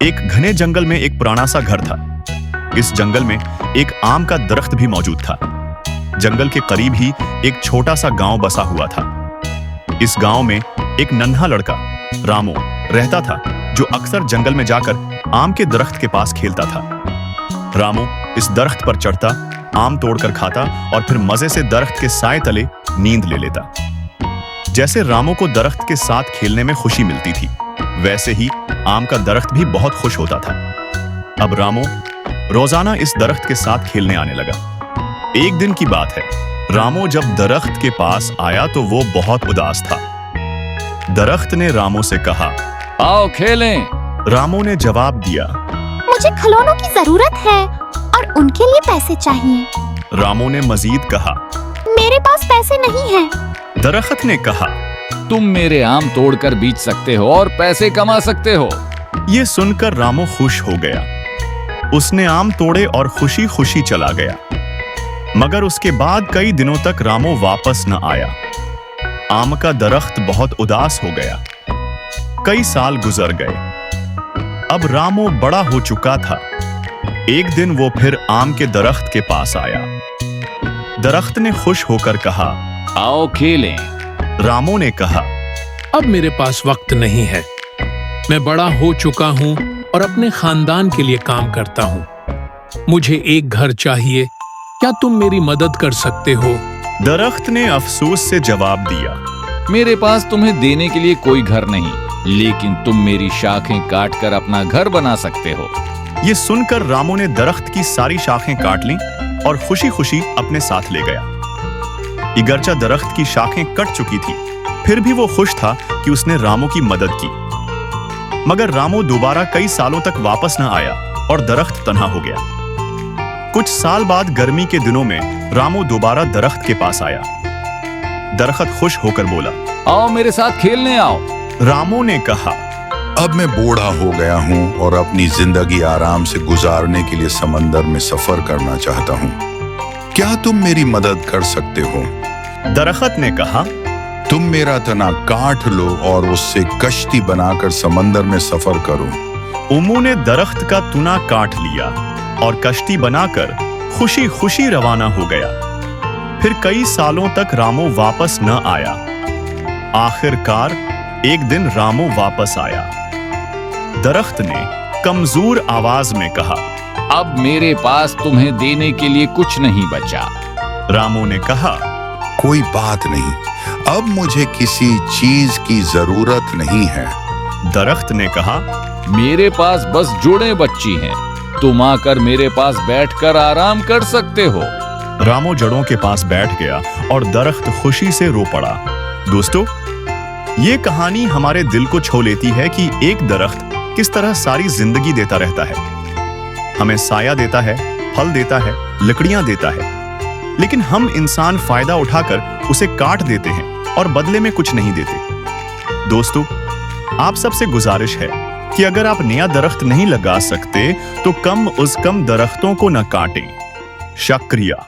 एक घने जंगल में एक पुराना सा घर था। इस जंगल में एक आम का दरख्त भी मौजूद था। जंगल के करीब ही एक छोटा सा गांव बसा हुआ था। इस गांव में एक नन्हा लड़का रामू रहता था, जो अक्सर जंगल में जाकर आम के दरख्त के पास खेलता था। रामू इस दरख्त पर चढ़ता, आम तोड़कर खाता और फिर मजे से दरख्त के साए तले नींद ले लेता। जैसे रामू को दरख्त के साथ खेलने में खुशी मिलती थी, वैसे ही आम का दरख्त भी बहुत खुश होता था। अब रामू रोजाना इस दरख्त के साथ खेलने आने लगा। एक दिन की बात है, रामू जब दरख्त के पास आया तो वो बहुत उदास था। दरख्त ने रामू से कहा, आओ खेलें। रामू ने जवाब दिया, मुझे खिलौनों की जरूरत है और उनके लिए पैसे चाहिए। रामू ने मजीद कहा, मेरे पास पैसे नहीं हैं। दरख्त ने कहा, तुम मेरे आम तोड़कर बेच सकते हो और पैसे कमा सकते हो। ये सुनकर रामू खुश हो गया। उसने आम तोड़े और खुशी खुशी चला गया। मगर उसके बाद कई दिनों तक रामू वापस न आया। आम का दरख्त बहुत उदास हो गया। कई साल गुजर गए। अब रामू बड़ा हो चुका था। एक दिन वो फिर आम के दरख्त के पास आया। दरख्त ने खुश होकर कहा, आओ खेलें। रामू ने कहा, अब मेरे पास वक्त नहीं है। मैं बड़ा हो चुका हूँ और अपने खानदान के लिए काम करता हूँ। मुझे एक घर चाहिए। क्या तुम मेरी मदद कर सकते हो? दरख्त ने अफसोस से जवाब दिया, मेरे पास तुम्हें देने के लिए कोई घर नहीं, लेकिन तुम मेरी शाखें काटकर अपना घर बना सकते हो। ये सुनकर रामू ने दरख्त की सारी शाखें काट लीं और खुशी खुशी अपने साथ ले गया। इगरचा दरख्त की शाखें कट चुकी थी, फिर भी वो खुश था कि उसने रामू की मदद की। मगर रामू दोबारा कई सालों तक वापस न आया और दरख्त तन्हा हो गया। कुछ साल बाद गर्मी के दिनों में रामू दोबारा दरख्त के पास आया। दरख्त खुश होकर बोला, आओ मेरे साथ खेलने आओ। रामू ने कहा, अब मैं बूढ़ा हो गया हूँ और अपनी जिंदगी आराम से गुजारने के लिए समंदर में सफर करना चाहता हूँ। क्या तुम मेरी मदद कर सकते हो? दरख्त ने कहा, तुम मेरा तना काट लो और उससे कश्ती बनाकर समंदर में सफर करो। उमू ने दरख्त का तुना काट लिया और कश्ती बनाकर खुशी खुशी रवाना हो गया। फिर कई सालों तक रामू वापस न आया। आखिरकार एक दिन रामू वापस आया। दरख्त ने कमजोर आवाज में कहा, अब मेरे पास तुम्हें देने के लिए कुछ नहीं बचा। रामू ने कहा, कोई बात नहीं, अब मुझे किसी चीज की जरूरत नहीं है। दरख्त ने कहा, मेरे पास बस जुड़े बच्ची हैं, तुम आकर मेरे पास बैठकर आराम कर सकते हो। रामू जड़ों के पास बैठ गया और दरख्त खुशी से रो पड़ा। दोस्तों, ये कहानी हमारे दिल को छू लेती है कि एक दरख्त किस तरह सारी जिंदगी देता रहता है। हमें साया देता है, फल देता है, लकड़ियां देता है, लेकिन हम इंसान फायदा उठाकर उसे काट देते हैं और बदले में कुछ नहीं देते। दोस्तों, आप सबसे गुजारिश है कि अगर आप नया दरख्त नहीं लगा सकते तो कम उस कम दरख्तों को न काटें। शुक्रिया।